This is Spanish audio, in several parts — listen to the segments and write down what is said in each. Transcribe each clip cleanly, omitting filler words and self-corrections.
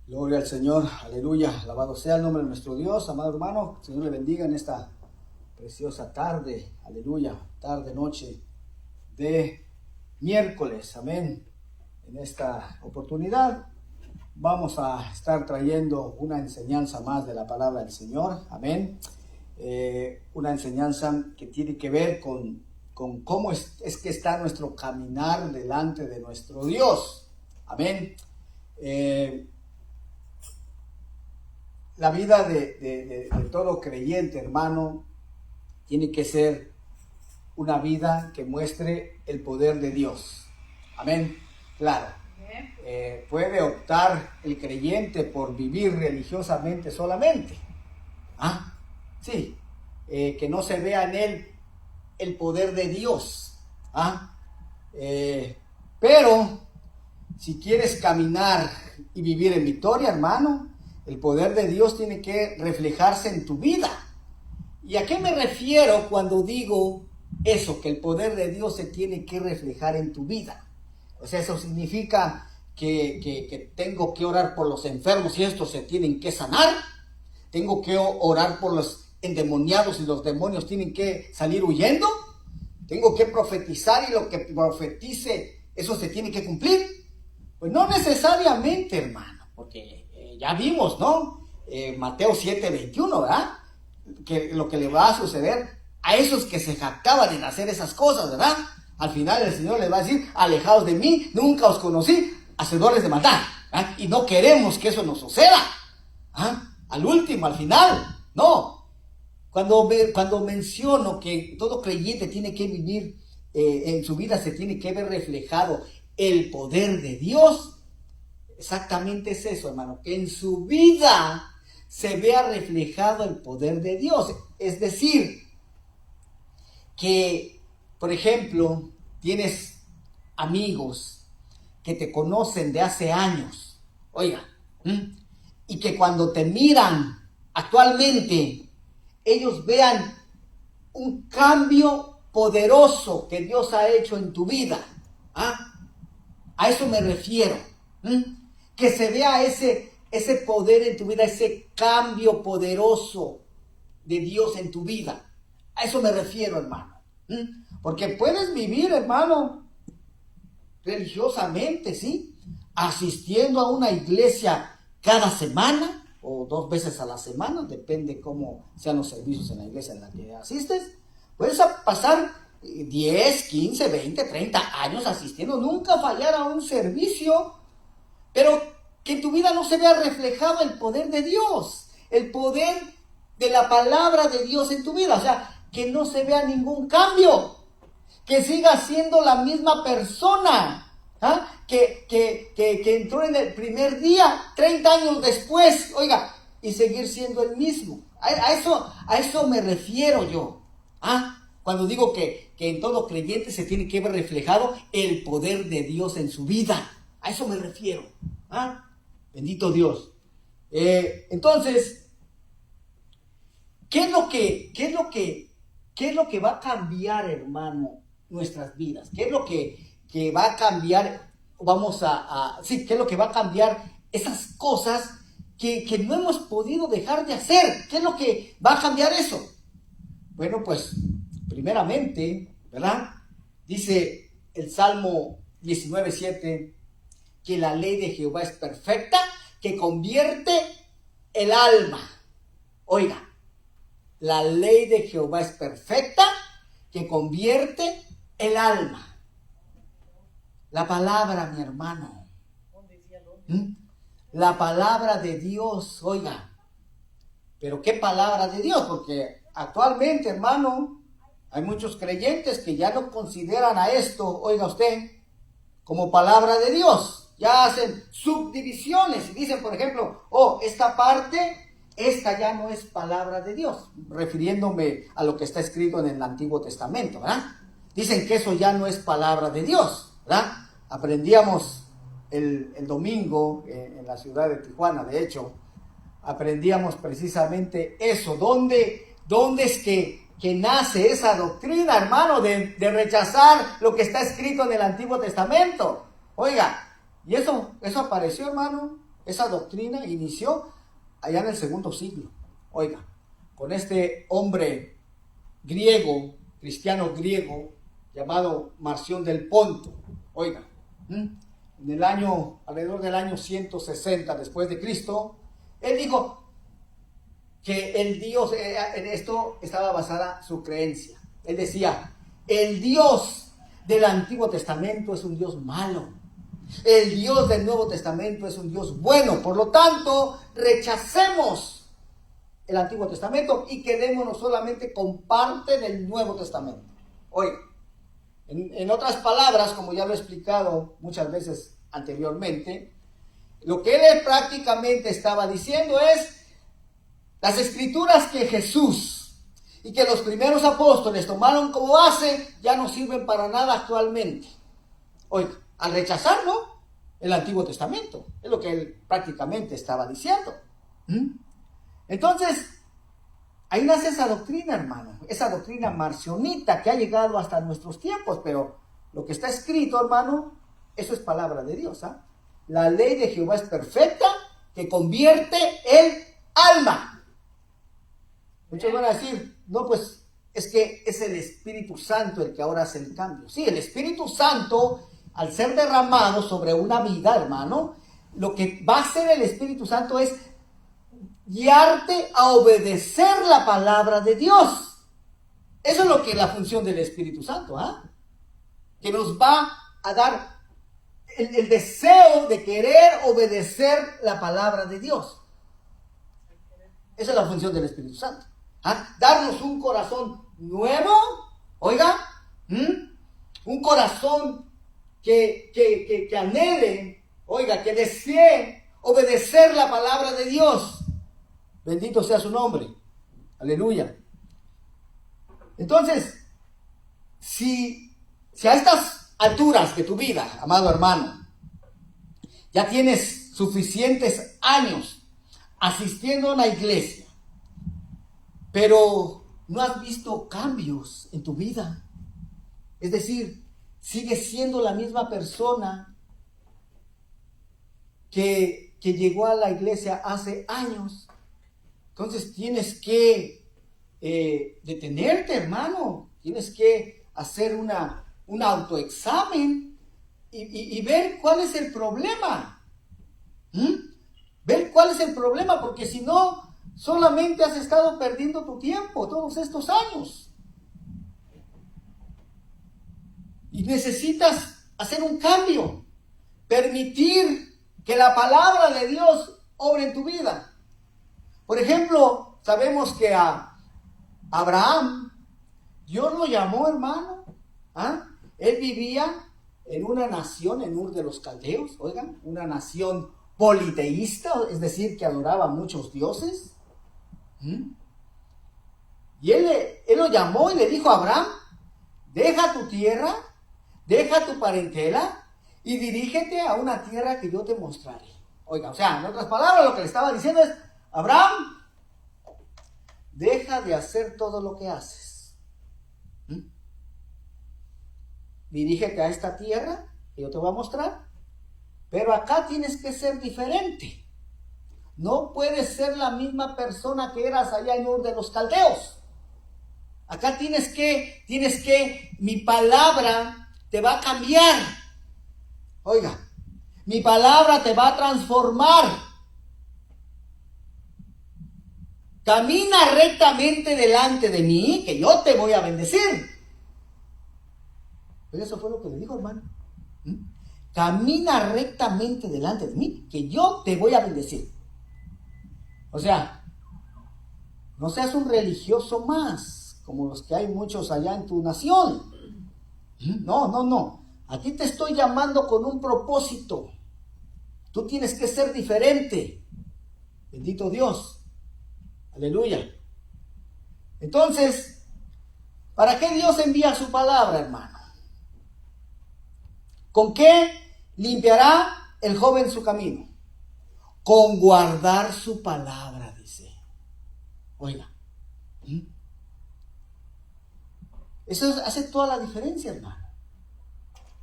Gloria al Señor, aleluya, alabado sea el nombre de nuestro Dios, amado hermano. El Señor le bendiga en esta preciosa tarde, aleluya, tarde, noche de miércoles, amén. En esta oportunidad vamos a estar trayendo una enseñanza más de la palabra del Señor, amén. Una enseñanza que tiene que ver con cómo es que está nuestro caminar delante de nuestro Dios, amén. La vida de todo creyente, hermano, tiene que ser una vida que muestre el poder de Dios. Amén. Claro. Puede optar el creyente por vivir religiosamente solamente. Sí. Que no se vea en él el poder de Dios. Pero si quieres caminar y vivir en victoria, hermano, el poder de Dios tiene que reflejarse en tu vida. ¿Y a qué me refiero cuando digo eso? Que el poder de Dios se tiene que reflejar en tu vida. O sea, eso significa que tengo que orar por los enfermos y estos se tienen que sanar. Tengo que orar por los endemoniados y los demonios tienen que salir huyendo. Tengo que profetizar y lo que profetice, eso se tiene que cumplir. Pues no necesariamente, hermano, porque ya vimos, ¿no? Mateo 7:21, ¿verdad? Que lo que le va a suceder a esos que se jactaban en hacer esas cosas, ¿verdad? Al final el Señor les va a decir: alejaos de mí, nunca os conocí, hacedores de maldad. ¿verdad? Y no queremos que eso nos suceda. Al último, al final, no. Cuando menciono que todo creyente tiene que vivir, en su vida se tiene que ver reflejado el poder de Dios, exactamente es eso, hermano, que en su vida se vea reflejado el poder de Dios. Es decir, que, por ejemplo, tienes amigos que te conocen de hace años, oiga, y que cuando te miran actualmente, ellos vean un cambio poderoso que Dios ha hecho en tu vida. A eso me refiero. Que se vea ese poder en tu vida, ese cambio poderoso de Dios en tu vida. A eso me refiero, hermano. Porque puedes vivir, hermano, religiosamente, ¿sí? Asistiendo a una iglesia cada semana o 2 veces a la semana, depende cómo sean los servicios en la iglesia en la que asistes. Puedes pasar 10, 15, 20, 30 años asistiendo, nunca fallar a un servicio, pero que en tu vida no se vea reflejado el poder de Dios, el poder de la palabra de Dios en tu vida. O sea, que no se vea ningún cambio, que sigas siendo la misma persona, que entró en el primer día, 30 años después, oiga, y seguir siendo el mismo. A eso me refiero yo. Cuando digo que en todo creyente se tiene que ver reflejado el poder de Dios en su vida. A eso me refiero. Bendito Dios. Entonces, ¿qué es lo que va a cambiar, hermano, nuestras vidas? ¿Qué es lo que va a cambiar? ¿Qué es lo que va a cambiar esas cosas que no hemos podido dejar de hacer? ¿Qué es lo que va a cambiar eso? Bueno, pues, primeramente, ¿verdad? Dice el Salmo 19:7, que la ley de Jehová es perfecta, que convierte el alma. Oiga, la ley de Jehová es perfecta, que convierte el alma. La palabra, mi hermano. La palabra de Dios, oiga. Pero ¿qué palabra de Dios? Porque actualmente, hermano, hay muchos creyentes que ya no consideran a esto, oiga usted, como palabra de Dios. Ya hacen subdivisiones y dicen, por ejemplo, esta parte, esta ya no es palabra de Dios, refiriéndome a lo que está escrito en el Antiguo Testamento, ¿verdad? Dicen que eso ya no es palabra de Dios, ¿verdad? Aprendíamos el domingo en la ciudad de Tijuana, de hecho, aprendíamos precisamente eso. ¿Dónde es que nace esa doctrina, hermano, de rechazar lo que está escrito en el Antiguo Testamento? Oiga, y eso apareció, hermano, Esa doctrina inició allá en el segundo siglo. Oiga, con este hombre griego, cristiano griego, llamado Marción del Ponto. Oiga, en el año, alrededor del año 160 después de Cristo, él dijo que el Dios, en esto estaba basada su creencia. Él decía, el Dios del Antiguo Testamento es un Dios malo. El Dios del Nuevo Testamento es un Dios bueno. Por lo tanto, rechacemos el Antiguo Testamento y quedémonos solamente con parte del Nuevo Testamento. Oiga, en otras palabras, como ya lo he explicado muchas veces anteriormente, lo que él prácticamente estaba diciendo es, las escrituras que Jesús y que los primeros apóstoles tomaron como base ya no sirven para nada actualmente. Oiga, al rechazarlo, el Antiguo Testamento, es lo que él prácticamente estaba diciendo. Entonces, ahí nace esa doctrina, hermano, esa doctrina marcionita que ha llegado hasta nuestros tiempos, pero lo que está escrito, hermano, eso es palabra de Dios. La ley de Jehová es perfecta, que convierte el alma. Muchos van a decir, no, pues es que es el Espíritu Santo el que ahora hace el cambio. Sí, el Espíritu Santo, al ser derramado sobre una vida, hermano, lo que va a hacer el Espíritu Santo es guiarte a obedecer la palabra de Dios. Eso es lo que es la función del Espíritu Santo, que nos va a dar el deseo de querer obedecer la palabra de Dios. Esa es la función del Espíritu Santo. Darnos un corazón nuevo, oiga, un corazón que anhele, oiga, que desee obedecer la palabra de Dios. Bendito sea su nombre. Aleluya. Entonces, si a estas alturas de tu vida, amado hermano, ya tienes suficientes años asistiendo a una iglesia, pero no has visto cambios en tu vida, es decir, sigues siendo la misma persona que llegó a la iglesia hace años, entonces tienes que detenerte, hermano, tienes que hacer un autoexamen y ver cuál es el problema. Ver cuál es el problema, porque si no, solamente has estado perdiendo tu tiempo todos estos años. Y necesitas hacer un cambio, permitir que la palabra de Dios obre en tu vida. Por ejemplo, sabemos que a Abraham, Dios lo llamó, hermano. Él vivía en una nación, en Ur de los Caldeos, oigan, una nación politeísta, es decir, que adoraba a muchos dioses. Y él lo llamó y le dijo a Abraham, deja tu tierra, deja tu parentela y dirígete a una tierra que yo te mostraré. Oiga, o sea, en otras palabras, lo que le estaba diciendo es, Abraham, deja de hacer todo lo que haces. Dirígete a esta tierra que yo te voy a mostrar, pero acá tienes que ser diferente. No puedes ser la misma persona que eras allá en Ur de los Caldeos. Acá tienes que, mi palabra te va a cambiar. Oiga, mi palabra te va a transformar. Camina rectamente delante de mí, que yo te voy a bendecir. Pero eso fue lo que le dijo, hermano. Camina rectamente delante de mí, que yo te voy a bendecir. O sea, no seas un religioso más, como los que hay muchos allá en tu nación. No. Aquí te estoy llamando con un propósito. Tú tienes que ser diferente. Bendito Dios. Aleluya. Entonces, ¿para qué Dios envía su palabra, hermano? ¿Con qué limpiará el joven su camino? Con guardar su palabra, dice. Oiga. Eso hace toda la diferencia, hermano.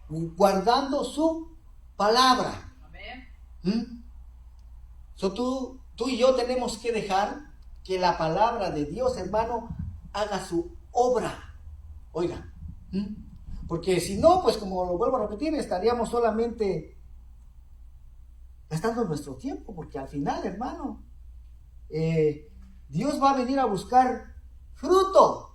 Guardando su palabra. Amén. Tú y yo tenemos que dejar que la palabra de Dios, hermano, haga su obra. Oiga, porque si no, pues como lo vuelvo a repetir, estaríamos solamente gastando nuestro tiempo, porque al final, hermano, Dios va a venir a buscar fruto.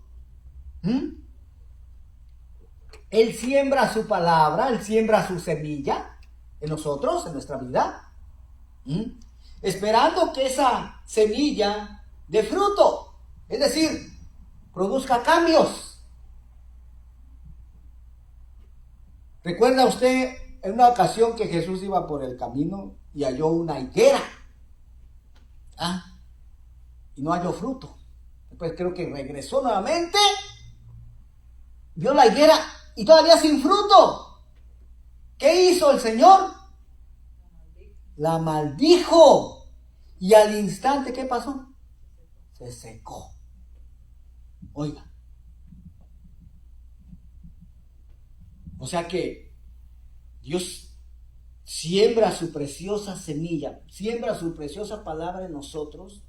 Él siembra su palabra, Él siembra su semilla en nosotros, en nuestra vida, esperando que esa semilla dé fruto, es decir, produzca cambios. ¿Recuerda usted en una ocasión que Jesús iba por el camino y halló una higuera? Y no halló fruto. Después creo que regresó nuevamente, vio la higuera y todavía sin fruto. ¿Qué hizo el Señor? La maldijo. Y al instante, ¿qué pasó? Se secó. Oiga. O sea que Dios siembra su preciosa semilla, siembra su preciosa palabra en nosotros,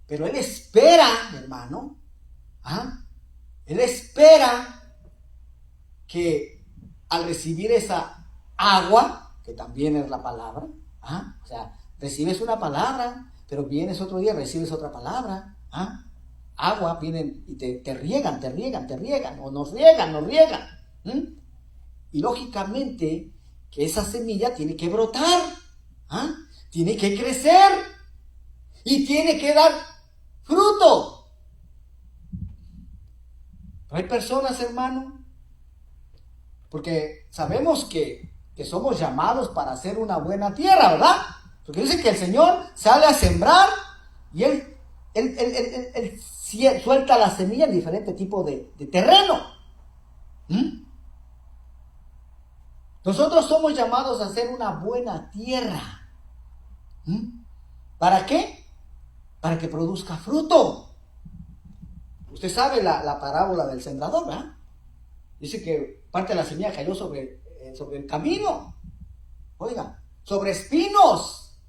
pero Él espera, hermano, Él espera que al recibir esa agua, que también es la palabra, o sea, recibes una palabra, pero vienes otro día, recibes otra palabra, agua, vienen y te riegan, o nos riegan, y lógicamente que esa semilla tiene que brotar, tiene que crecer, y tiene que dar fruto. Hay personas, hermano, porque sabemos que somos llamados para hacer una buena tierra, ¿verdad? Porque dice que el Señor sale a sembrar y Él suelta la semilla en diferente tipo de terreno. Nosotros somos llamados a hacer una buena tierra. ¿Para qué? Para que produzca fruto. Usted sabe la parábola del sembrador, ¿verdad? Dice que parte de la semilla cayó sobre el camino. Oiga, sobre espinos.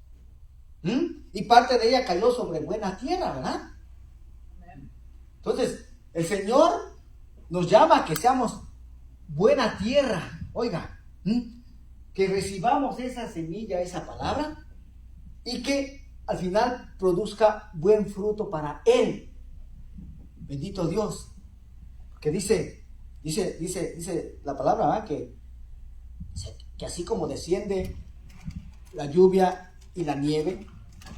Y parte de ella cayó sobre buena tierra, ¿verdad? Entonces, el Señor nos llama a que seamos buena tierra. Oiga, que recibamos esa semilla, esa palabra, y que al final produzca buen fruto para Él. Bendito Dios. Que dice la palabra, ¿verdad? Que así como desciende la lluvia y la nieve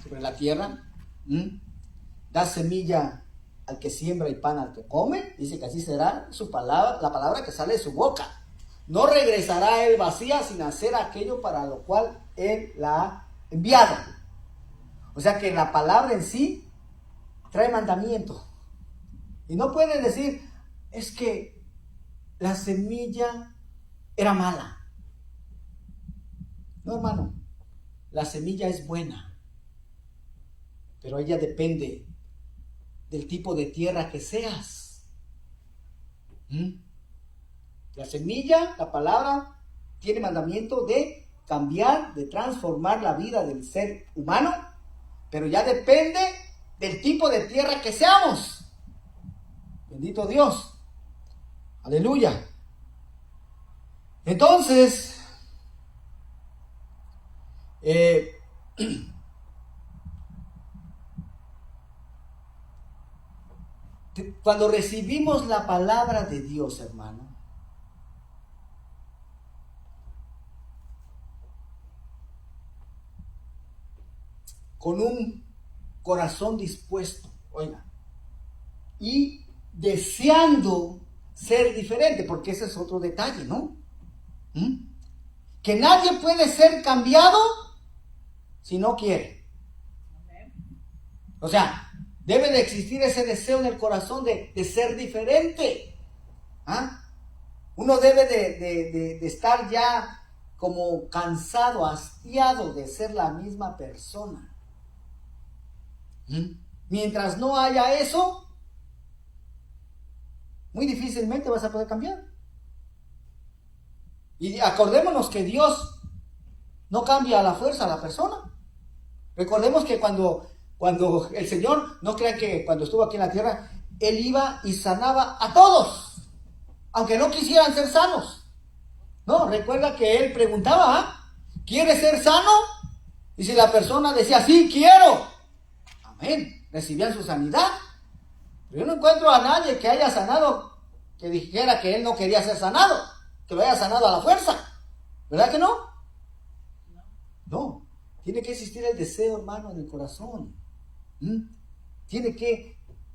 sobre la tierra, da semilla al que siembra y pan al que come, dice que así será su palabra, la palabra que sale de su boca. No regresará a Él vacía sin hacer aquello para lo cual Él la ha enviado. O sea que la palabra en sí trae mandamiento. Y no pueden decir, es que la semilla era mala. No, hermano, la semilla es buena, pero ella depende del tipo de tierra que seas. La semilla, la palabra, tiene mandamiento de cambiar, de transformar la vida del ser humano, pero ya depende del tipo de tierra que seamos. Bendito Dios. Aleluya. Entonces, cuando recibimos la palabra de Dios, hermano, con un corazón dispuesto, oiga, y deseando ser diferente, porque ese es otro detalle, ¿no? Que nadie puede ser cambiado si no quiere. O sea, debe de existir ese deseo en el corazón de ser diferente. Uno debe de estar ya como cansado, hastiado de ser la misma persona. Mientras no haya eso, muy difícilmente vas a poder cambiar. Y acordémonos que Dios no cambia a la fuerza a la persona. Recordemos que cuando el Señor, no crean que cuando estuvo aquí en la tierra, Él iba y sanaba a todos, aunque no quisieran ser sanos. No, recuerda que Él preguntaba, ¿quieres ser sano? Y si la persona decía, sí, quiero, amén, recibían su sanidad. Pero yo no encuentro a nadie que haya sanado, que dijera que él no quería ser sanado, que lo haya sanado a la fuerza. ¿Verdad que no? No. Tiene que existir el deseo, hermano, en el corazón.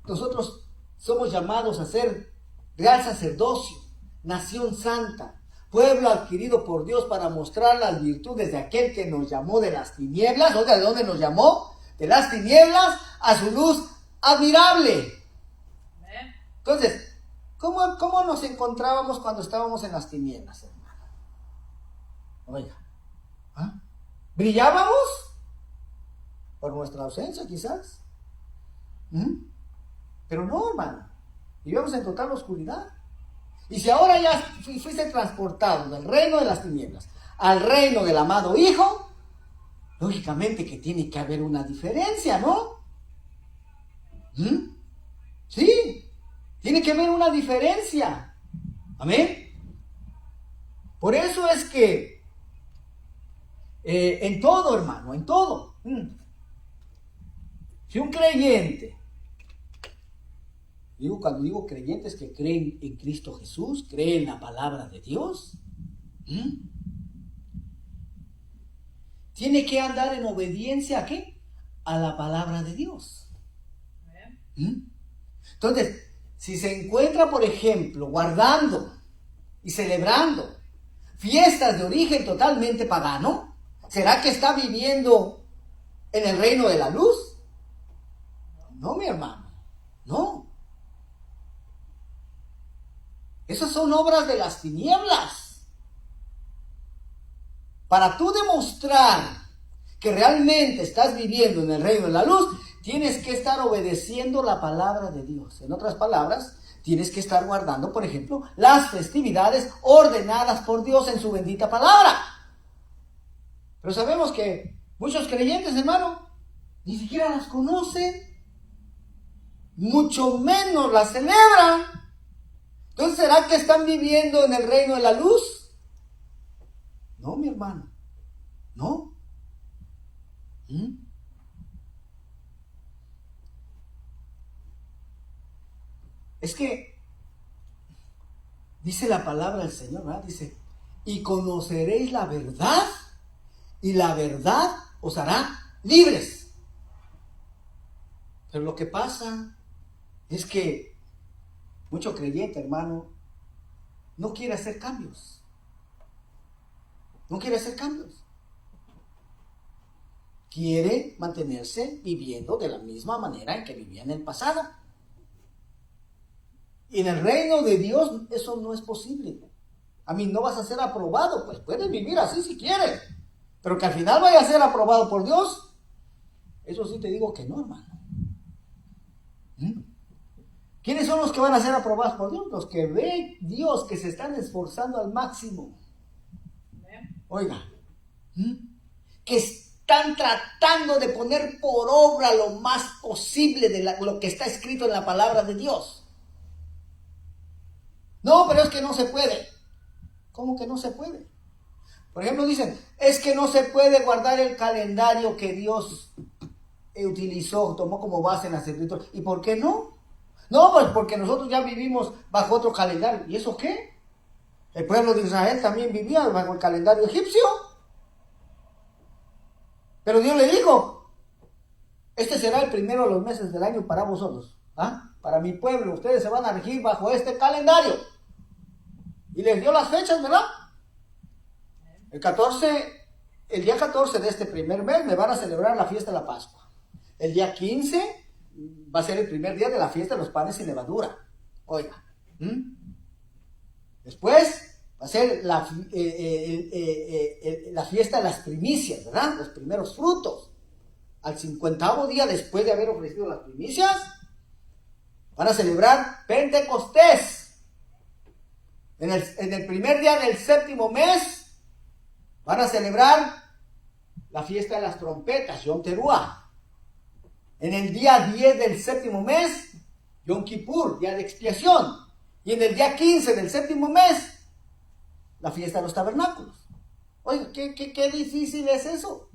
Nosotros somos llamados a ser real sacerdocio, nación santa, pueblo adquirido por Dios para mostrar las virtudes de aquel que nos llamó de las tinieblas. Oiga, ¿de dónde nos llamó? De las tinieblas a su luz admirable. Entonces, ¿cómo nos encontrábamos cuando estábamos en las tinieblas, hermano? Oiga, ¿brillábamos? Por nuestra ausencia, quizás. Pero no, hermano. Vivíamos en total oscuridad. Y si ahora ya fuiste transportado del reino de las tinieblas al reino del amado Hijo, lógicamente que tiene que haber una diferencia, ¿no? Sí, tiene que haber una diferencia. Amén. Por eso es que en todo, hermano, en todo. Si un creyente, cuando digo creyentes que creen en Cristo Jesús, creen en la palabra de Dios, tiene que andar en obediencia ¿a qué? A la palabra de Dios. Entonces, si se encuentra, por ejemplo, guardando y celebrando fiestas de origen totalmente pagano, ¿será que está viviendo en el reino de la luz? No, mi hermano, no. Esas son obras de las tinieblas. Para tú demostrar que realmente estás viviendo en el reino de la luz, tienes que estar obedeciendo la palabra de Dios. En otras palabras, tienes que estar guardando, por ejemplo, las festividades ordenadas por Dios en su bendita palabra. Pero sabemos que muchos creyentes, hermano, ni siquiera las conocen, mucho menos las celebran. Entonces, ¿será que están viviendo en el reino de la luz? No, mi hermano, no. Es que dice la palabra del Señor, ¿verdad? Dice, y conoceréis la verdad, y la verdad os hará libres. Pero lo que pasa es que mucho creyente, hermano, no quiere hacer cambios. No quiere hacer cambios. Quiere mantenerse viviendo de la misma manera en que vivía en el pasado. Y en el reino de Dios eso no es posible. A mí no vas a ser aprobado, pues puedes vivir así si quieres. Pero que al final vaya a ser aprobado por Dios, eso sí te digo que no, hermano. ¿Quiénes son los que van a ser aprobados por Dios? Los que ven Dios, que se están esforzando al máximo. Oiga, que están tratando de poner por obra lo más posible de lo que está escrito en la palabra de Dios. No, pero es que no se puede. ¿Cómo que no se puede? Por ejemplo, dicen, es que no se puede guardar el calendario que Dios utilizó, tomó como base en las escrituras. ¿Y por qué no? No, pues porque nosotros ya vivimos bajo otro calendario. ¿Y eso qué? El pueblo de Israel también vivía bajo el calendario egipcio. Pero Dios le dijo, este será el primero de los meses del año para vosotros. Para mi pueblo, ustedes se van a regir bajo este calendario. Y les dio las fechas, ¿verdad? El día 14 de este primer mes me van a celebrar la fiesta de la Pascua. El día 15 va a ser el primer día de la fiesta de los panes sin levadura. Oiga. Después va a ser la fiesta de las primicias, ¿verdad? Los primeros frutos. Al 50º día después de haber ofrecido las primicias, van a celebrar Pentecostés. En el primer día del 7º mes, van a celebrar la fiesta de las trompetas, Yom Teruah. En el día 10 del séptimo mes, Yom Kippur, día de expiación. Y en el día 15 del séptimo mes, la fiesta de los tabernáculos. Oye, qué difícil es eso.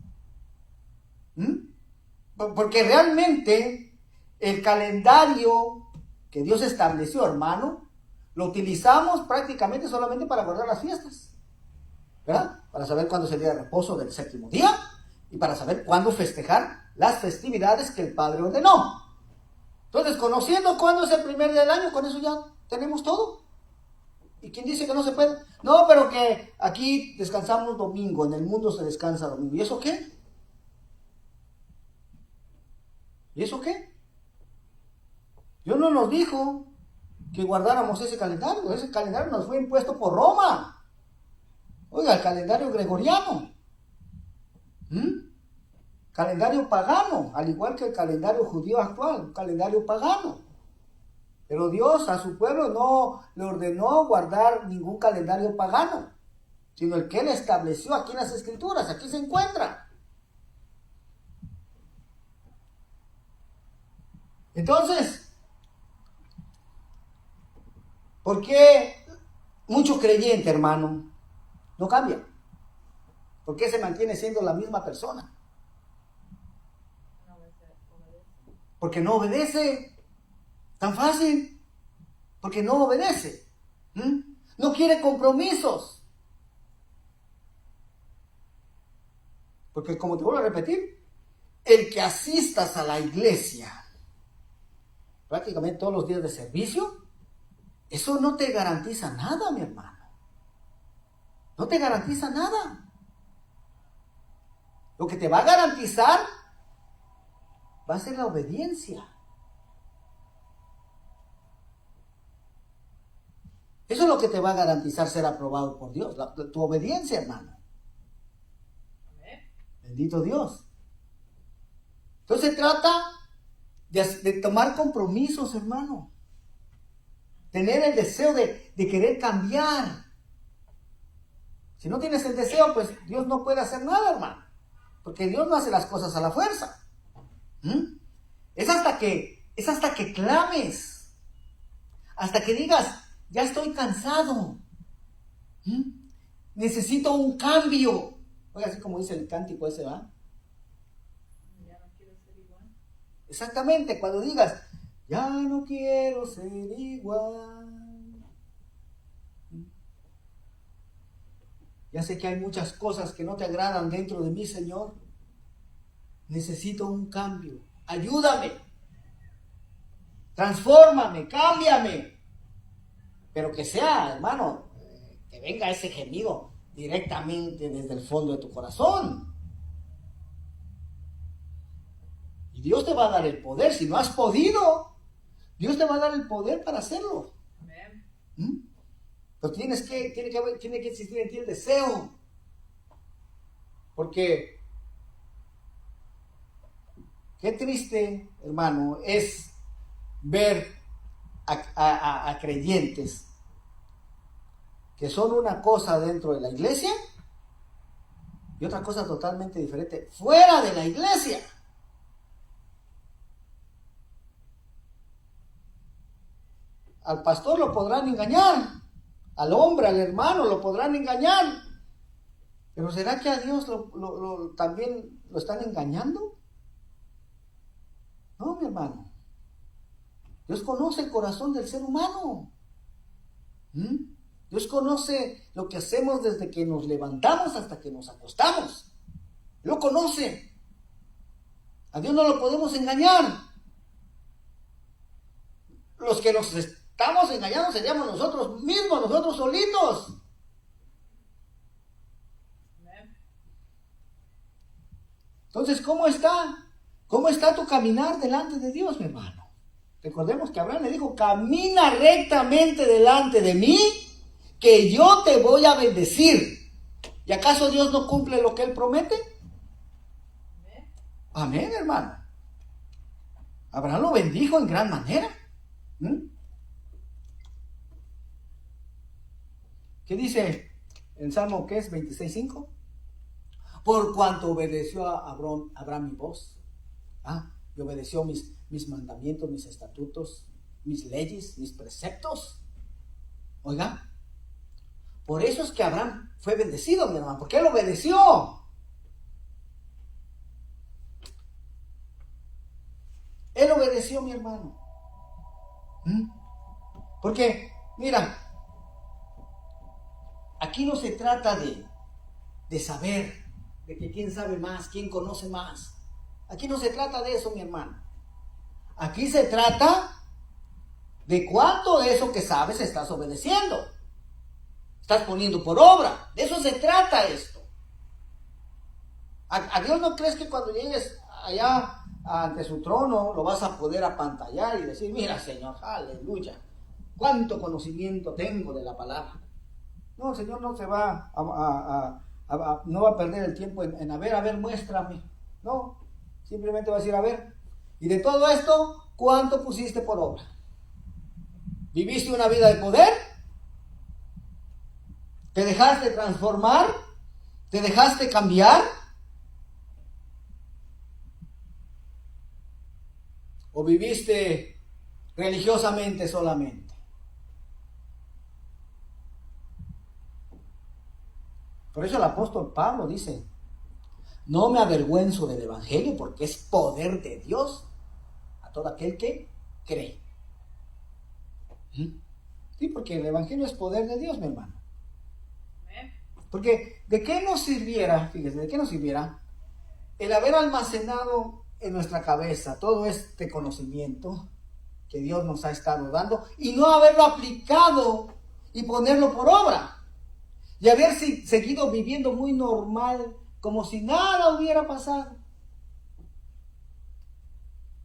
Porque realmente el calendario que Dios estableció, hermano, lo utilizamos prácticamente solamente para guardar las fiestas, ¿verdad? Para saber cuándo es el día de reposo del séptimo día y para saber cuándo festejar las festividades que el Padre ordenó. Entonces, conociendo cuándo es el primer día del año, con eso ya tenemos todo. ¿Y quién dice que no se puede? No, pero que aquí descansamos domingo, en el mundo se descansa domingo. ¿Y eso qué? ¿Y eso qué? Dios no nos dijo que guardáramos ese calendario. Ese calendario nos fue impuesto por Roma. Oiga, el calendario gregoriano. Calendario pagano, al igual que el calendario judío actual, un calendario pagano. Pero Dios a su pueblo no le ordenó guardar ningún calendario pagano, sino el que Él estableció aquí en las Escrituras, aquí se encuentra. Entonces, ¿por qué mucho creyente, hermano, no cambia? ¿Por qué se mantiene siendo la misma persona? Porque no obedece. Tan fácil. Porque no obedece. No quiere compromisos. Porque como te vuelvo a repetir, el que asistas a la iglesia prácticamente todos los días de servicio, eso no te garantiza nada, mi hermano. No te garantiza nada. Lo que te va a garantizar va a ser la obediencia. Eso es lo que te va a garantizar ser aprobado por Dios, tu obediencia, hermano. Bendito Dios. Entonces se trata de tomar compromisos, hermano. Tener el deseo de querer cambiar. Si no tienes el deseo, pues Dios no puede hacer nada, hermano. Porque Dios no hace las cosas a la fuerza. Es hasta que clames. Hasta que digas, ya estoy cansado. Necesito un cambio. Oiga, así como dice el cántico ese, ¿va? Ya no quiero ser igual. Exactamente, cuando digas, ya no quiero ser igual. Ya sé que hay muchas cosas que no te agradan dentro de mí, Señor. Necesito un cambio. Ayúdame. Transfórmame, cámbiame. Pero que sea, hermano, que venga ese gemido directamente desde el fondo de tu corazón. Y Dios te va a dar el poder. Si no has podido, Dios te va a dar el poder para hacerlo. Amén. Pero tiene que existir en ti el deseo. Porque qué triste, hermano, es ver a creyentes que son una cosa dentro de la iglesia y otra cosa totalmente diferente fuera de la iglesia. Al pastor lo podrán engañar, al hombre, al hermano lo podrán engañar, pero ¿será que a Dios también lo están engañando? No, mi hermano. Dios conoce el corazón del ser humano. Dios conoce lo que hacemos desde que nos levantamos hasta que nos acostamos. Lo conoce. A Dios no lo podemos engañar. Los que nos estamos engañando seríamos nosotros mismos, nosotros solitos. Entonces, ¿cómo está? ¿Cómo está tu caminar delante de Dios, mi hermano? Recordemos que Abraham le dijo, camina rectamente delante de mí, que yo te voy a bendecir. ¿Y acaso Dios no cumple lo que Él promete? Amén, hermano. Abraham lo bendijo en gran manera. ¿Qué dice en Salmo, qué es? 26:5. por cuanto obedeció a Abraham mi voz, y obedeció mis mandamientos, mis estatutos, mis leyes, mis preceptos. Oiga, por eso es que Abraham fue bendecido, mi hermano, porque él obedeció. Él obedeció, mi hermano. Porque, mira, aquí no se trata de saber, de que quién sabe más, quién conoce más. Aquí no se trata de eso, mi hermano. Aquí se trata de cuánto de eso que sabes estás obedeciendo. Estás poniendo por obra. De eso se trata esto. A Dios no crees que cuando llegues allá ante su trono lo vas a poder apantallar y decir, mira, Señor, aleluya, cuánto conocimiento tengo de la palabra. No, el Señor no se va no va a perder el tiempo en a ver, muéstrame. No, simplemente va a decir, a ver, y de todo esto, ¿cuánto pusiste por obra? ¿Viviste una vida de poder? ¿Te dejaste transformar? ¿Te dejaste cambiar? ¿O viviste religiosamente solamente? Por eso el apóstol Pablo dice, no me avergüenzo del evangelio porque es poder de Dios a todo aquel que cree. Sí, porque el evangelio es poder de Dios, mi hermano. Porque ¿de qué nos sirviera, fíjese, de qué nos sirviera el haber almacenado en nuestra cabeza todo este conocimiento que Dios nos ha estado dando y no haberlo aplicado y ponerlo por obra? Y haber seguido viviendo muy normal, como si nada hubiera pasado.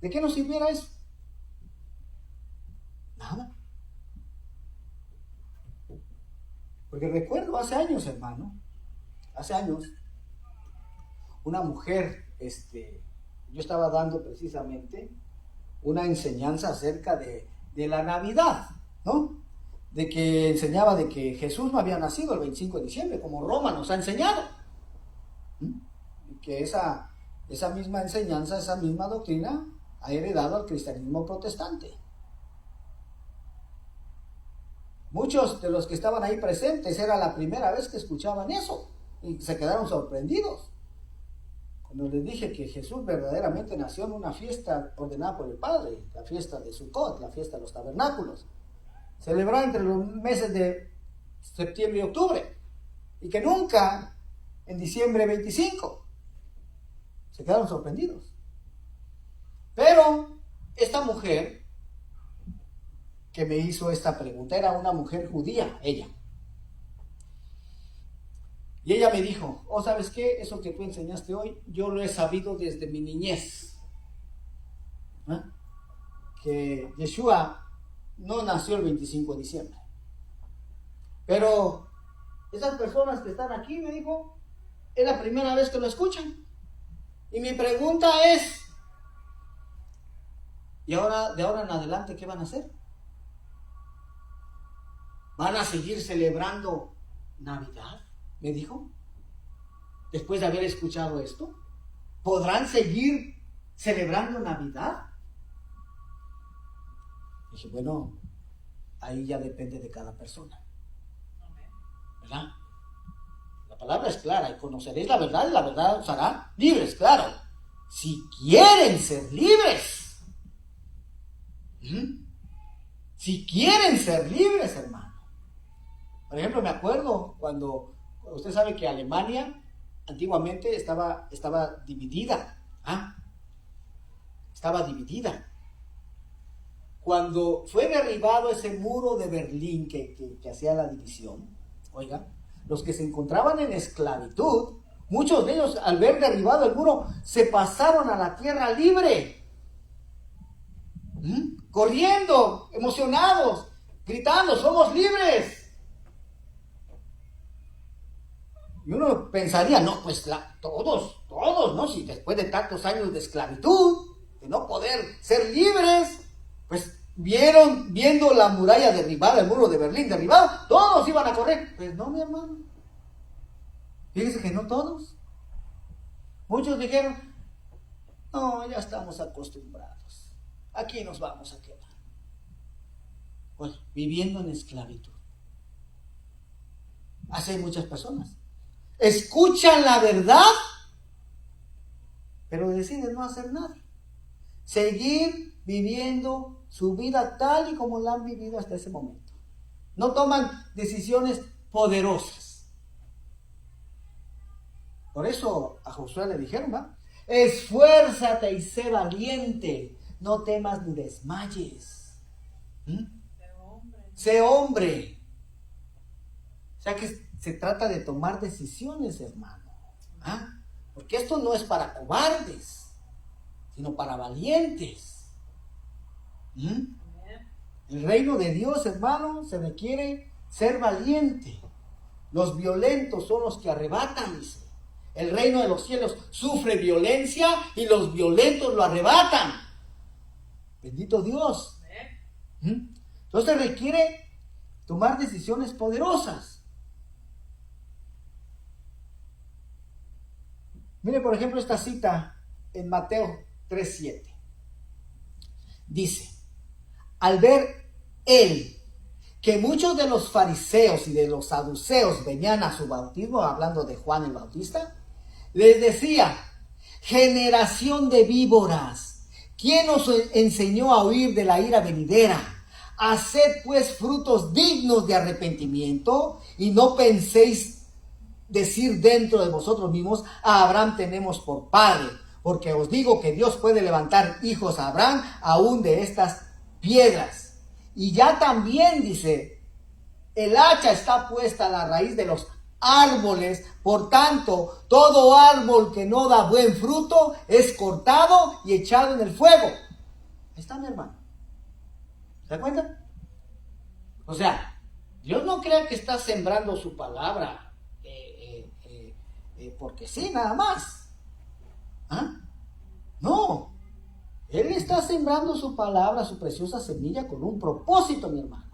¿De qué nos sirviera eso? Nada. Porque recuerdo hace años, hermano, hace años, una mujer, yo estaba dando precisamente una enseñanza acerca de la Navidad, ¿no? De que enseñaba de que Jesús no había nacido el 25 de diciembre, como Roma nos ha enseñado. Y que esa misma enseñanza, esa misma doctrina ha heredado al cristianismo protestante. Muchos de los que estaban ahí presentes era la primera vez que escuchaban eso y se quedaron sorprendidos cuando les dije que Jesús verdaderamente nació en una fiesta ordenada por el Padre, la fiesta de Sukkot, la fiesta de los tabernáculos, celebrada entre los meses de septiembre y octubre, y que nunca en diciembre 25. Se quedaron sorprendidos. Pero esta mujer que me hizo esta pregunta era una mujer judía, ella. Y ella me dijo, ¿sabes qué? Eso que tú enseñaste hoy, yo lo he sabido desde mi niñez. Que Yeshua no nació el 25 de diciembre. Pero esas personas que están aquí, me dijo, es la primera vez que lo escuchan. Y mi pregunta es, ¿y ahora, de ahora en adelante, qué van a hacer? ¿Van a seguir celebrando Navidad? Me dijo, después de haber escuchado esto. ¿Podrán seguir celebrando Navidad? Dije, bueno, ahí ya depende de cada persona, ¿verdad? La palabra es clara, y conoceréis la verdad os hará libres, claro. Si quieren ser libres. Si quieren ser libres, hermano. Por ejemplo, me acuerdo cuando usted sabe que Alemania antiguamente estaba dividida. Estaba dividida. Cuando fue derribado ese muro de Berlín que hacía la división, oiga, los que se encontraban en esclavitud, muchos de ellos al ver derribado el muro, se pasaron a la tierra libre. Corriendo, emocionados, gritando, somos libres. Y uno pensaría, no, pues todos, ¿no? Si después de tantos años de esclavitud, de no poder ser libres, pues viendo la muralla derribada, el muro de Berlín derribado, todos iban a correr. Pues no, mi hermano. Fíjese que no todos. Muchos dijeron, no, ya estamos acostumbrados, aquí nos vamos a quedar. Pues viviendo en esclavitud. Así hay muchas personas. Escuchan la verdad, pero deciden no hacer nada. Seguir viviendo su vida tal y como la han vivido hasta ese momento. No toman decisiones poderosas. Por eso a Josué le dijeron, ¿va? Esfuérzate y sé valiente, no temas ni desmayes. Sé hombre. O sea que se trata de tomar decisiones, hermano. ¿Ah? Porque esto no es para cobardes, sino para valientes. El reino de Dios, hermano, se requiere ser valiente. Los violentos son los que arrebatan, dice. El reino de los cielos sufre violencia y los violentos lo arrebatan. Bendito Dios. Entonces requiere tomar decisiones poderosas. Mire, por ejemplo, esta cita en Mateo 3:7. Dice, al ver él que muchos de los fariseos y de los saduceos venían a su bautismo, hablando de Juan el Bautista, les decía, generación de víboras, ¿quién os enseñó a huir de la ira venidera? Haced pues frutos dignos de arrepentimiento y no penséis decir dentro de vosotros mismos, a Abraham tenemos por padre, porque os digo que Dios puede levantar hijos a Abraham aún de estas piedras. Y ya también dice, el hacha está puesta a la raíz de los árboles, por tanto, todo árbol que no da buen fruto es cortado y echado en el fuego. Ahí está, mi hermano. ¿Se da cuenta? O sea, Dios no crea que está sembrando su palabra porque sí, nada más. ¿Ah? No. Él está sembrando su palabra, su preciosa semilla, con un propósito, mi hermano.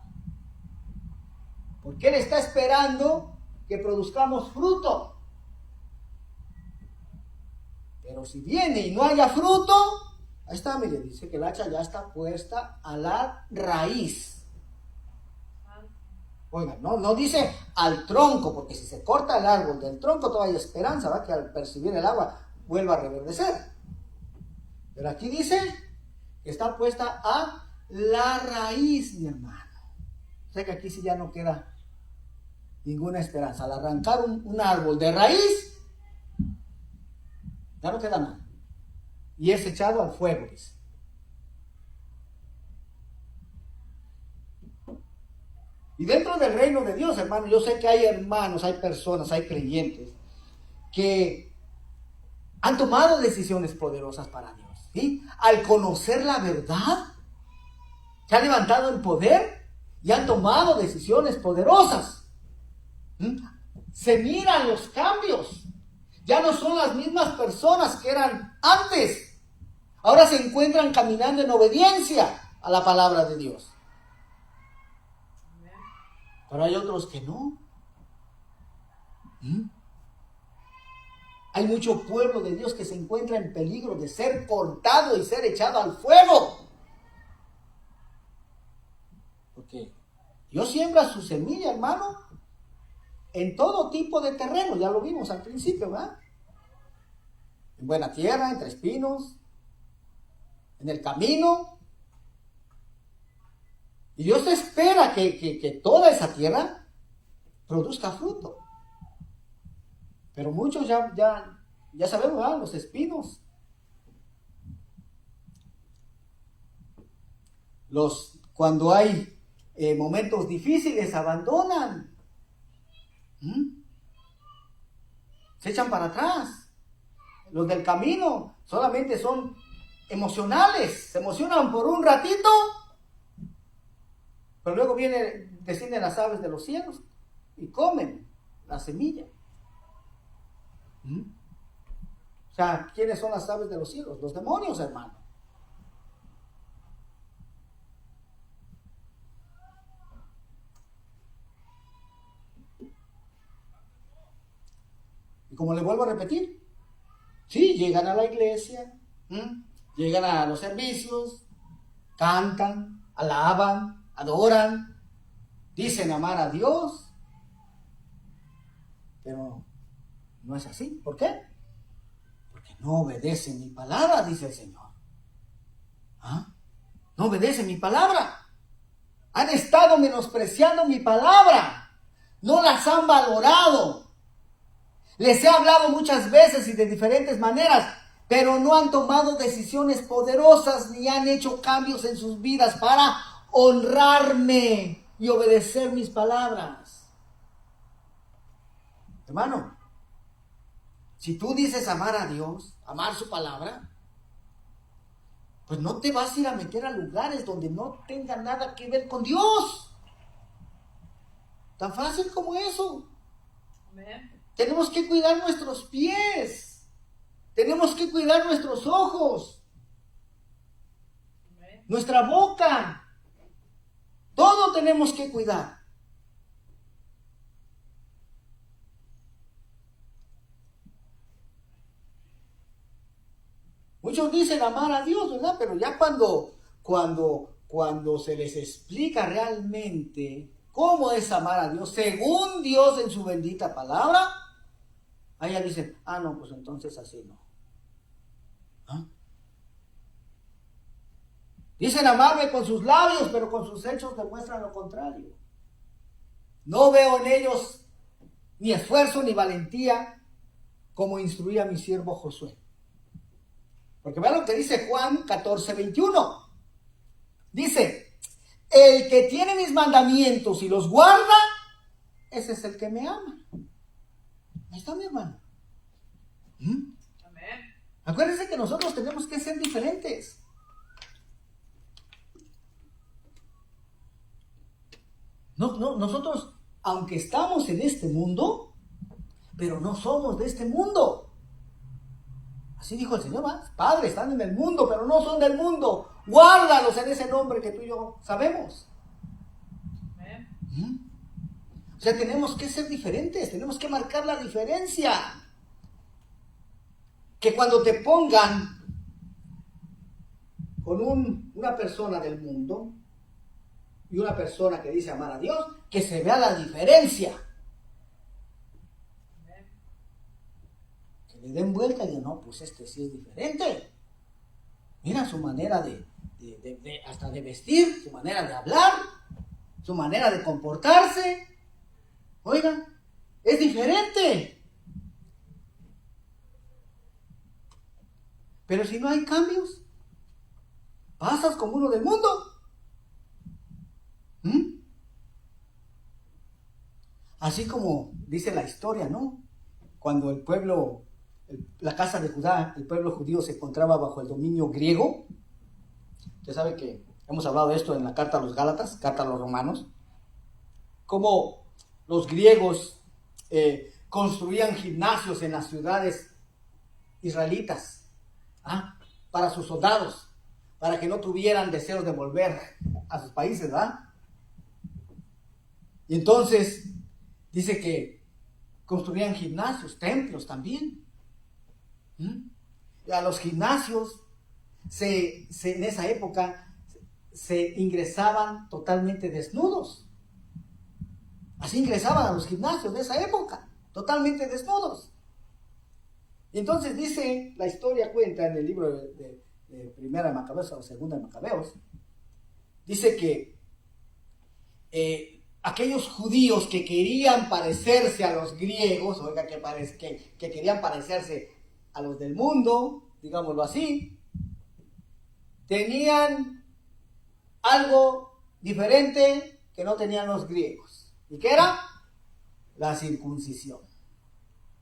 Porque Él está esperando que produzcamos fruto. Pero si viene y no haya fruto, ahí está, mire, dice que el hacha ya está puesta a la raíz. Oiga, no dice al tronco, porque si se corta el árbol del tronco todavía hay esperanza, ¿va? Que al percibir el agua vuelva a reverdecer. Pero aquí dice que está puesta a la raíz, mi hermano. O sea que aquí sí ya no queda ninguna esperanza. Al arrancar un árbol de raíz, ya no queda nada. Y es echado al fuego, dice. Y dentro del reino de Dios, hermano, yo sé que hay hermanos, hay personas, hay creyentes que han tomado decisiones poderosas para Dios. ¿Sí? Al conocer la verdad, se han levantado en poder y han tomado decisiones poderosas. Se miran los cambios. Ya no son las mismas personas que eran antes. Ahora se encuentran caminando en obediencia a la palabra de Dios. Pero hay otros que no. Hay mucho pueblo de Dios que se encuentra en peligro de ser cortado y ser echado al fuego. Porque Dios siembra su semilla, hermano, en todo tipo de terreno. Ya lo vimos al principio, ¿verdad? En buena tierra, entre espinos, en el camino. Y Dios espera que toda esa tierra produzca fruto. Pero muchos ya sabemos, ¿verdad? Los espinos. Cuando hay momentos difíciles, abandonan. Se echan para atrás. Los del camino solamente son emocionales. Se emocionan por un ratito. Pero luego descienden las aves de los cielos y comen la semilla. O sea, ¿quiénes son las aves de los cielos? Los demonios, hermano. Y como le vuelvo a repetir, Sí, llegan a la iglesia, llegan a los servicios, cantan, alaban, adoran, dicen amar a Dios, pero no es así. ¿Por qué? Porque no obedecen mi palabra, dice el Señor. No obedecen mi palabra. Han estado menospreciando mi palabra. No las han valorado. Les he hablado muchas veces y de diferentes maneras, pero no han tomado decisiones poderosas ni han hecho cambios en sus vidas para honrarme y obedecer mis palabras. Hermano, si tú dices amar a Dios, amar su palabra, pues no te vas a ir a meter a lugares donde no tenga nada que ver con Dios. Tan fácil como eso. Amén. Tenemos que cuidar nuestros pies. Tenemos que cuidar nuestros ojos. Amén. Nuestra boca. Todo tenemos que cuidar. Muchos dicen amar a Dios, ¿verdad? Pero ya cuando se les explica realmente cómo es amar a Dios, según Dios en su bendita palabra, allá dicen, no, pues entonces así no. Dicen amarme con sus labios, pero con sus hechos demuestran lo contrario. No veo en ellos ni esfuerzo ni valentía como instruía a mi siervo Josué. Porque vean lo que dice Juan 14:21. Dice, el que tiene mis mandamientos y los guarda, ese es el que me ama. Ahí está, mi hermano. Amén. Acuérdense que nosotros tenemos que ser diferentes. Nosotros, aunque estamos en este mundo, pero no somos de este mundo. Así dijo el Señor, ¿va? Padre, están en el mundo, pero no son del mundo. Guárdalos en ese nombre que tú y yo sabemos. Amén. O sea, tenemos que ser diferentes, tenemos que marcar la diferencia. Que cuando te pongan con una persona del mundo y una persona que dice amar a Dios, que se vea la diferencia. Le den vuelta y digan, no, pues este sí es diferente. Mira su manera hasta de vestir, su manera de hablar, su manera de comportarse. Oiga, es diferente. Pero si no hay cambios, pasas como uno del mundo. Así como dice la historia, ¿no? Cuando el pueblo, la casa de Judá, el pueblo judío se encontraba bajo el dominio griego. Usted sabe que hemos hablado de esto en la carta a los Gálatas, carta a los Romanos, cómo los griegos construían gimnasios en las ciudades israelitas para sus soldados, para que no tuvieran deseos de volver a sus países, ¿verdad? Y entonces dice que construían gimnasios, templos también. A los gimnasios en esa época se ingresaban totalmente desnudos. Así ingresaban a los gimnasios de esa época, totalmente desnudos. Y entonces dice, la historia cuenta en el libro de Primera de Macabeos o Segunda de Macabeos, dice que aquellos judíos que querían parecerse a los griegos, oiga, que querían parecerse a los del mundo, digámoslo así, tenían algo diferente que no tenían los griegos. ¿Y qué era? La circuncisión.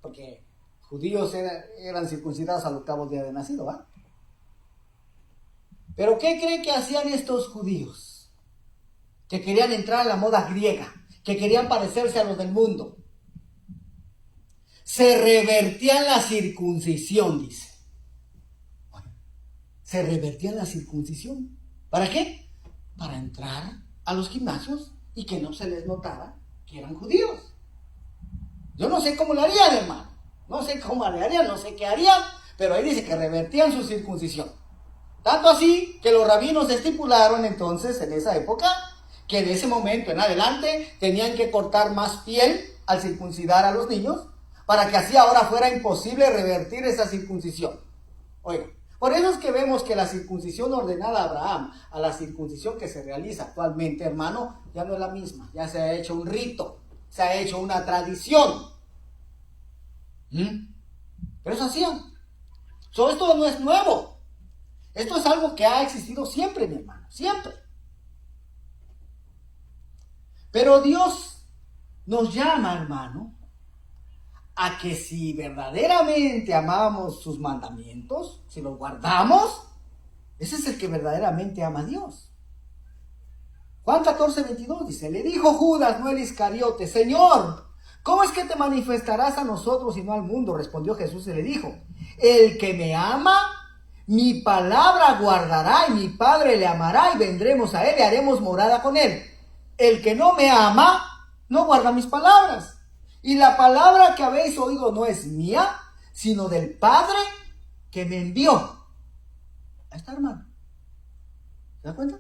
Porque judíos eran circuncidados al 8º día de nacido, ¿va? Pero ¿qué creen que hacían estos judíos? Que querían entrar a la moda griega, que querían parecerse a los del mundo. Se revertían la circuncisión, dice. Se revertían la circuncisión. ¿Para qué? Para entrar a los gimnasios y que no se les notara que eran judíos. Yo no sé cómo lo harían, hermano. No sé cómo le harían, no sé qué harían, Pero ahí dice que revertían su circuncisión. Tanto así que los rabinos estipularon entonces en esa época que de ese momento en adelante tenían que cortar más piel al circuncidar a los niños, para que así ahora fuera imposible revertir esa circuncisión. Oiga, por eso es que vemos que la circuncisión ordenada a Abraham, a la circuncisión que se realiza actualmente, hermano, ya no es la misma, ya se ha hecho un rito, se ha hecho una tradición. Pero eso hacían. Esto no es nuevo. Esto es algo que ha existido siempre, mi hermano, siempre. Pero Dios nos llama, hermano, a que si verdaderamente amamos sus mandamientos, si los guardamos, ese es el que verdaderamente ama a Dios. Juan 14:22 dice, le dijo Judas, no el Iscariote, Señor, ¿cómo es que te manifestarás a nosotros y no al mundo? Respondió Jesús y le dijo, el que me ama, mi palabra guardará y mi Padre le amará y vendremos a él y haremos morada con él. El que no me ama, no guarda mis palabras. Y la palabra que habéis oído no es mía, sino del Padre que me envió. Ahí está, hermano. ¿Se da cuenta?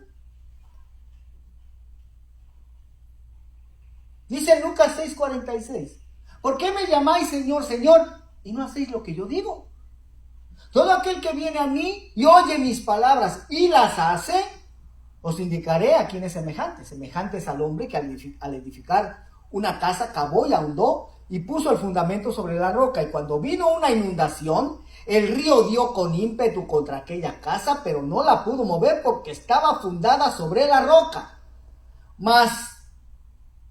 Dice Lucas 6:46. ¿Por qué me llamáis Señor, Señor, y no hacéis lo que yo digo? Todo aquel que viene a mí y oye mis palabras y las hace, os indicaré a quién es semejante. Semejante es al hombre que al edificar una casa cavó y ahondó y puso el fundamento sobre la roca. Y cuando vino una inundación, el río dio con ímpetu contra aquella casa, pero no la pudo mover porque estaba fundada sobre la roca. Mas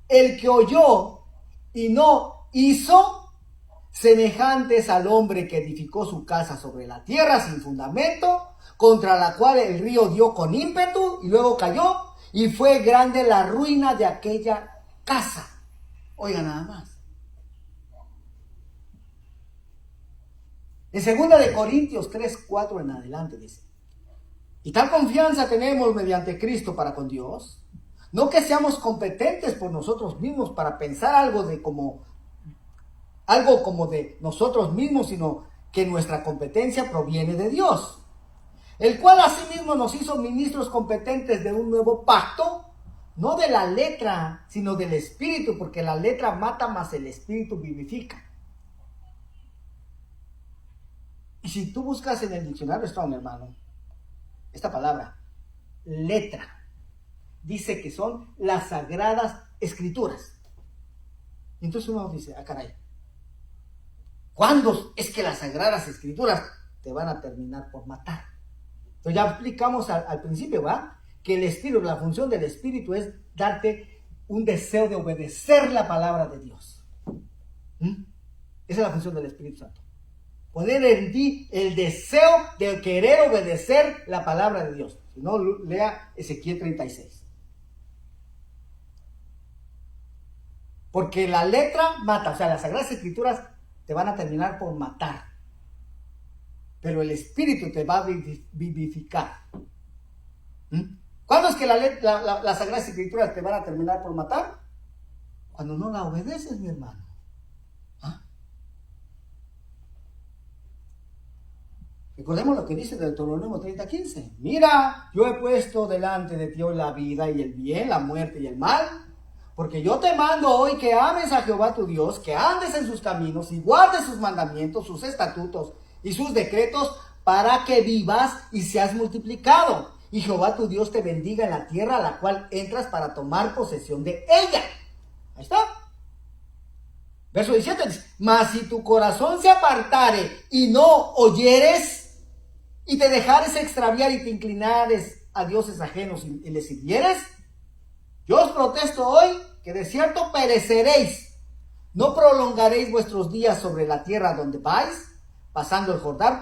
el que oyó y no hizo, semejante es al hombre que edificó su casa sobre la tierra sin fundamento, contra la cual el río dio con ímpetu y luego cayó, y fue grande la ruina de aquella casa. Oiga nada más. En 2 Corintios 3:4 en adelante dice, y tal confianza tenemos mediante Cristo para con Dios, no que seamos competentes por nosotros mismos para pensar algo como de nosotros mismos, sino que nuestra competencia proviene de Dios, el cual asimismo nos hizo ministros competentes de un nuevo pacto, no de la letra, sino del espíritu, porque la letra mata, mas el espíritu vivifica. Y si tú buscas en el diccionario Strong, hermano, esta palabra, letra, dice que son las sagradas escrituras. Y entonces uno dice, caray, ¿cuándo es que las sagradas escrituras te van a terminar por matar? Entonces ya explicamos al principio, ¿va? Que el espíritu, la función del espíritu es darte un deseo de obedecer la palabra de Dios. Esa es la función del Espíritu Santo. Poner en ti el deseo de querer obedecer la palabra de Dios. Si no, lea Ezequiel 36. Porque la letra mata, o sea, las Sagradas Escrituras te van a terminar por matar. Pero el Espíritu te va a vivificar. ¿Cuándo es que las Sagradas Escrituras te van a terminar por matar? Cuando no la obedeces, mi hermano. Recordemos lo que dice Deuteronomio 30:15. Mira, yo he puesto delante de ti hoy la vida y el bien, la muerte y el mal, porque yo te mando hoy que ames a Jehová tu Dios, que andes en sus caminos y guardes sus mandamientos, sus estatutos y sus decretos, para que vivas y seas multiplicado. Y Jehová tu Dios te bendiga en la tierra a la cual entras para tomar posesión de ella. Ahí está. Verso 17 dice, mas si tu corazón se apartare y no oyeres, y te dejares extraviar y te inclinares a dioses ajenos y les sirvieres, yo os protesto hoy que de cierto pereceréis. No prolongaréis vuestros días sobre la tierra donde vais, pasando el Jordán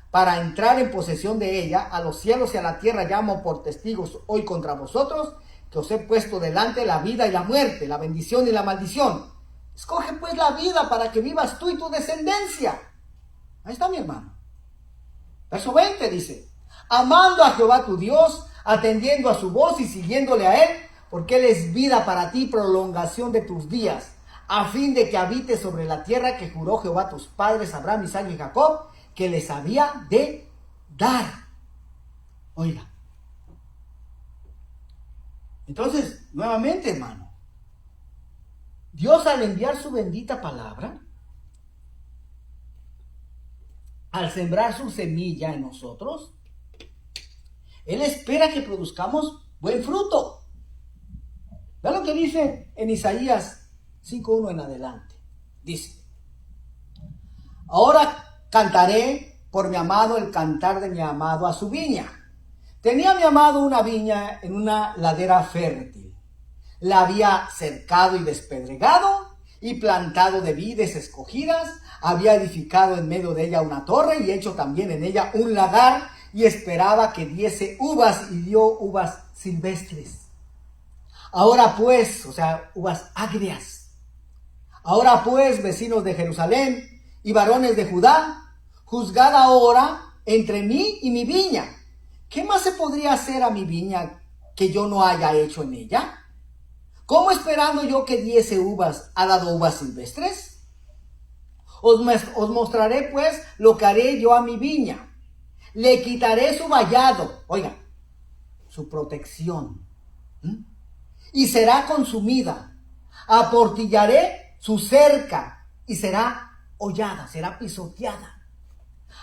para entrar en posesión de ella. A los cielos y a la tierra llamo por testigos hoy contra vosotros, que os he puesto delante la vida y la muerte, la bendición y la maldición. Escoge pues la vida para que vivas tú y tu descendencia. Ahí está, mi hermano. Verso 20 dice, amando a Jehová tu Dios, atendiendo a su voz y siguiéndole a él, porque él es vida para ti, prolongación de tus días, a fin de que habite sobre la tierra que juró Jehová a tus padres, Abraham, Isaac y Jacob, que les había de dar. Oiga. Entonces, nuevamente, hermano, Dios al enviar su bendita palabra, al sembrar su semilla en nosotros, Él espera que produzcamos buen fruto. Vean lo que dice en Isaías 5:1 en adelante. Dice: ahora cantaré por mi amado el cantar de mi amado a su viña. Tenía mi amado una viña en una ladera fértil. La había cercado y despedregado y plantado de vides escogidas. Había edificado en medio de ella una torre y hecho también en ella un lagar, y esperaba que diese uvas, y dio uvas silvestres. Ahora pues, o sea, uvas agrias. Ahora pues, vecinos de Jerusalén y varones de Judá, juzgad ahora entre mí y mi viña. ¿Qué más se podría hacer a mi viña que yo no haya hecho en ella? ¿Cómo esperando yo que diese uvas, ha dado uvas silvestres? Os mostraré pues lo que haré yo a mi viña. Le quitaré su vallado, oiga, su protección, y será consumida. Aportillaré su cerca y será hollada, será pisoteada.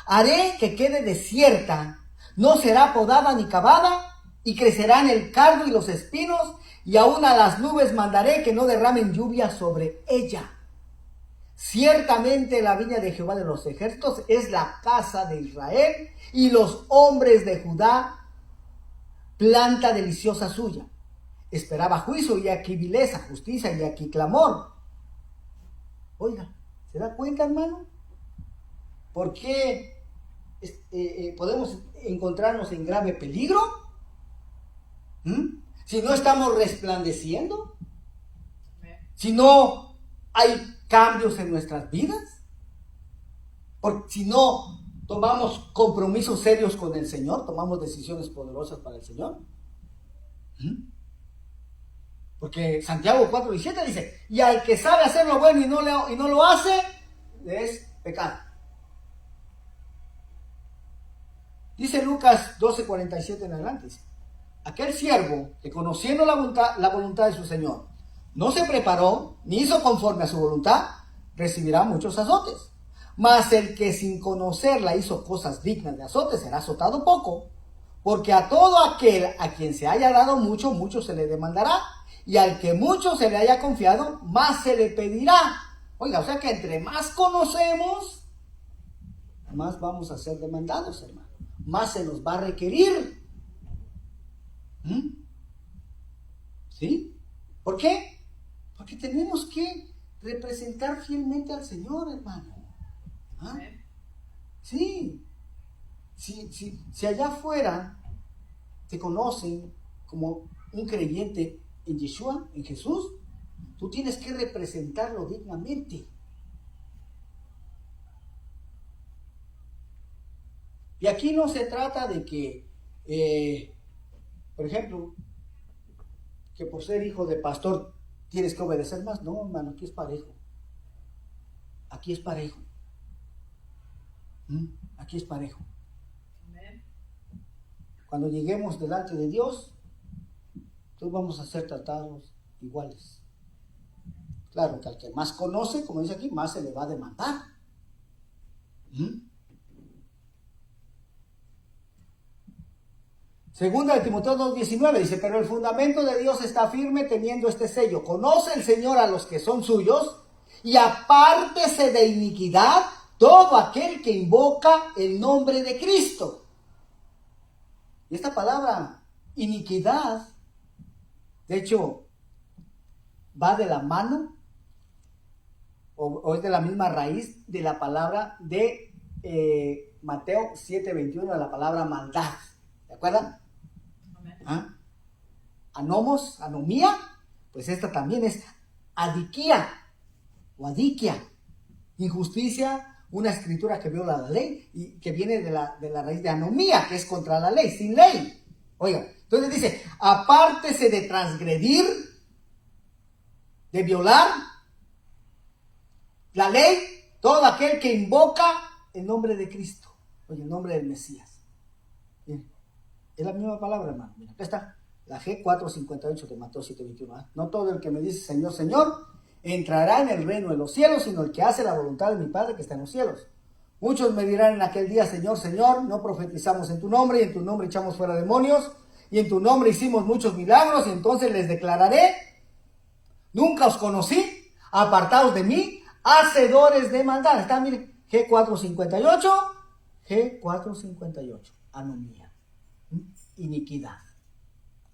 Haré que quede desierta, no será podada ni cavada, y crecerán el cardo y los espinos, y aún a las nubes mandaré que no derramen lluvia sobre ella. Ciertamente la viña de Jehová de los ejércitos es la casa de Israel, y los hombres de Judá planta deliciosa suya. Esperaba juicio, y aquí vileza, justicia, y aquí clamor. Oiga, ¿se da cuenta, hermano? ¿Por qué podemos encontrarnos en grave peligro? Si no estamos resplandeciendo, si no hay cambios en nuestras vidas, si no tomamos compromisos serios con el Señor, tomamos decisiones poderosas para el Señor. Porque Santiago 4:17 dice: y al que sabe hacer lo bueno y no lo hace, es pecado. Dice Lucas 12:47 en adelante: aquel siervo que, conociendo la voluntad de su Señor, no se preparó ni hizo conforme a su voluntad, recibirá muchos azotes. Mas el que sin conocerla hizo cosas dignas de azote será azotado poco. Porque a todo aquel a quien se haya dado mucho, mucho se le demandará. Y al que mucho se le haya confiado, más se le pedirá. Oiga, o sea que entre más conocemos, más vamos a ser demandados, hermano. Más se nos va a requerir. ¿Sí? ¿Por qué? Porque tenemos que representar fielmente al Señor, hermano. ¿Ah? Sí. Si allá afuera te conocen como un creyente en Yeshua, en Jesús, tú tienes que representarlo dignamente. Y aquí no se trata de que, por ejemplo, que por ser hijo de pastor tienes que obedecer más. No, hermano, aquí es parejo. Aquí es parejo. Aquí es parejo. Cuando lleguemos delante de Dios, todos vamos a ser tratados iguales. Claro que al que más conoce, como dice aquí, más se le va a demandar. Segunda de Timoteo 2:19 dice: pero el fundamento de Dios está firme teniendo este sello. Conoce el Señor a los que son suyos, y apártese de iniquidad todo aquel que invoca el nombre de Cristo. Y esta palabra, iniquidad, de hecho, va de la mano, o es de la misma raíz de la palabra de Mateo 7:21, de la palabra maldad. ¿De acuerdo? ¿Ah? Anomos, anomía, pues esta también es adiquía o adiquia, injusticia, una escritura que viola la ley y que viene de la raíz de anomía, que es contra la ley, sin ley. Oiga, entonces dice: apártese de transgredir, de violar, La ley, todo aquel que invoca el nombre de Cristo, o el nombre del Mesías. Bien, es la misma palabra, hermano. Mira, acá está. La G458 de Mateo 7:21. ¿Eh? No todo el que me dice Señor, Señor, entrará en el reino de los cielos, sino el que hace la voluntad de mi Padre que está en los cielos. Muchos me dirán en aquel día, Señor, Señor, no profetizamos en tu nombre, y en tu nombre echamos fuera demonios, y en tu nombre hicimos muchos milagros, y entonces les declararé, nunca os conocí, apartados de mí, hacedores de maldad. Está, mire, G458, anomía, iniquidad.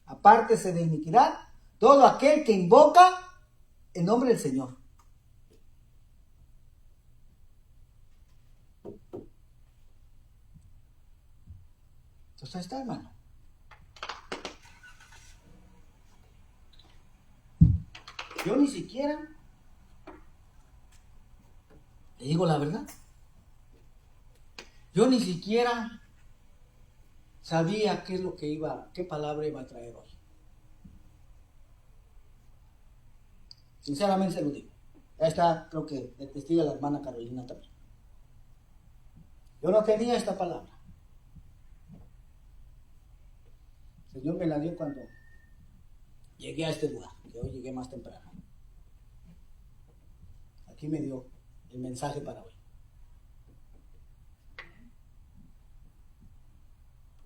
Apártese de iniquidad todo aquel que invoca el nombre del Señor. Entonces ahí está, hermano. Yo ni siquiera, le digo la verdad, yo ni siquiera sabía qué es lo que qué palabra iba a traer hoy. Sinceramente se lo digo. Ya está, creo que el testigo de la hermana Carolina también. Yo no tenía esta palabra. El Señor me la dio cuando llegué a este lugar, que hoy llegué más temprano. Aquí me dio el mensaje para hoy.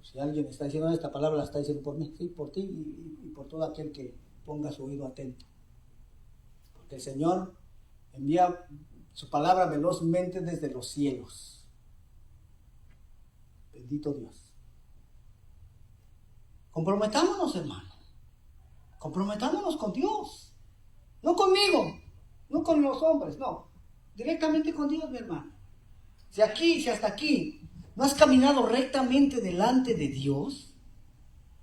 Si alguien está diciendo esta palabra, la está diciendo por mí, sí, por ti y por todo aquel que ponga su oído atento. Porque el Señor envía su palabra velozmente desde los cielos. Bendito Dios. Comprometámonos, hermano. Comprometámonos con Dios. No conmigo, no con los hombres, no. Directamente con Dios, mi hermano. Si hasta aquí no has caminado rectamente delante de Dios,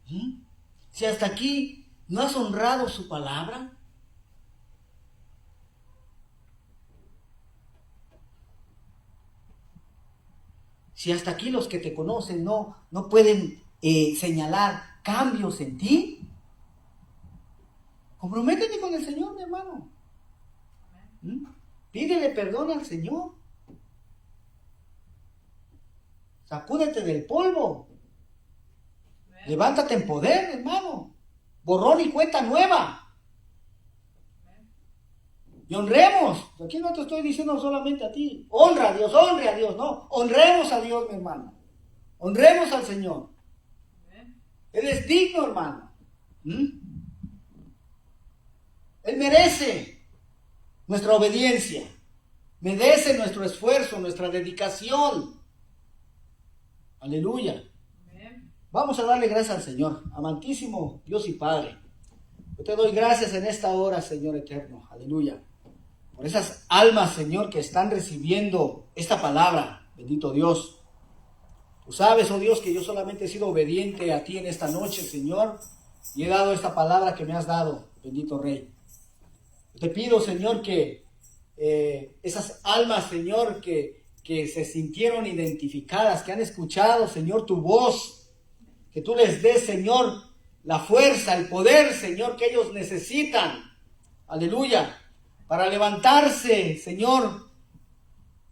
¿sí? Si hasta aquí no has honrado su palabra, si hasta aquí los que te conocen no pueden señalar cambios en ti, comprométete con el Señor, mi hermano. Pídele perdón al Señor. Sacúdete del polvo. Levántate en poder, hermano. Borrón y cuenta nueva. Y honremos. Aquí no te estoy diciendo solamente a ti. Honra a Dios, honre a Dios. No, honremos a Dios, mi hermano. Honremos al Señor. Él es digno, hermano. Él merece nuestra obediencia. Merece nuestro esfuerzo, nuestra dedicación. Aleluya. Vamos a darle gracias al Señor, amantísimo Dios y Padre. Yo te doy gracias en esta hora, Señor eterno. Aleluya. Por esas almas, Señor, que están recibiendo esta palabra. Bendito Dios. Tú sabes, oh Dios, que yo solamente he sido obediente a ti en esta noche, Señor. Y he dado esta palabra que me has dado, bendito Rey. Yo te pido, Señor, que esas almas, Señor, que se sintieron identificadas, que han escuchado, Señor, tu voz, que tú les des, Señor, la fuerza, el poder, Señor, que ellos necesitan. Aleluya. Para levantarse, Señor,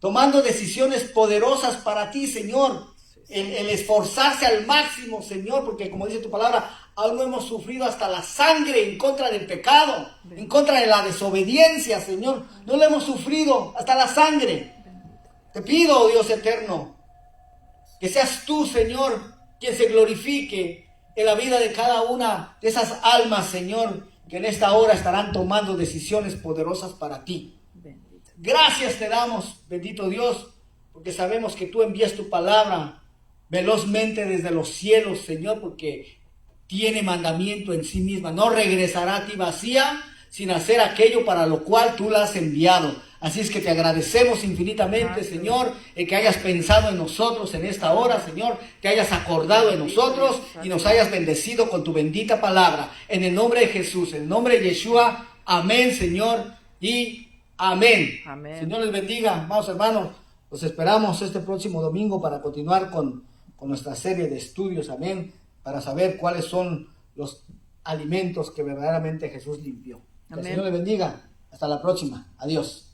tomando decisiones poderosas para ti, Señor. El esforzarse al máximo, Señor, porque como dice tu palabra, aún no hemos sufrido hasta la sangre en contra del pecado, en contra de la desobediencia, Señor. No lo hemos sufrido hasta la sangre. Te pido, oh Dios eterno, que seas tú, Señor, quien se glorifique en la vida de cada una de esas almas, Señor, que en esta hora estarán tomando decisiones poderosas para ti. Gracias te damos, bendito Dios, porque sabemos que tú envías tu palabra velozmente desde los cielos, Señor, porque tiene mandamiento en sí misma. No regresará a ti vacía sin hacer aquello para lo cual tú la has enviado. Así es que te agradecemos infinitamente, Señor, el que hayas pensado en nosotros en esta hora, Señor, que hayas acordado en nosotros y nos hayas bendecido con tu bendita palabra. En el nombre de Jesús, en el nombre de Yeshua, amén, Señor, y amén. Amén. Señor les bendiga, amados hermanos. Los esperamos este próximo domingo para continuar con nuestra serie de estudios, amén, para saber cuáles son los alimentos que verdaderamente Jesús limpió. Que el Señor les bendiga. Hasta la próxima. Adiós.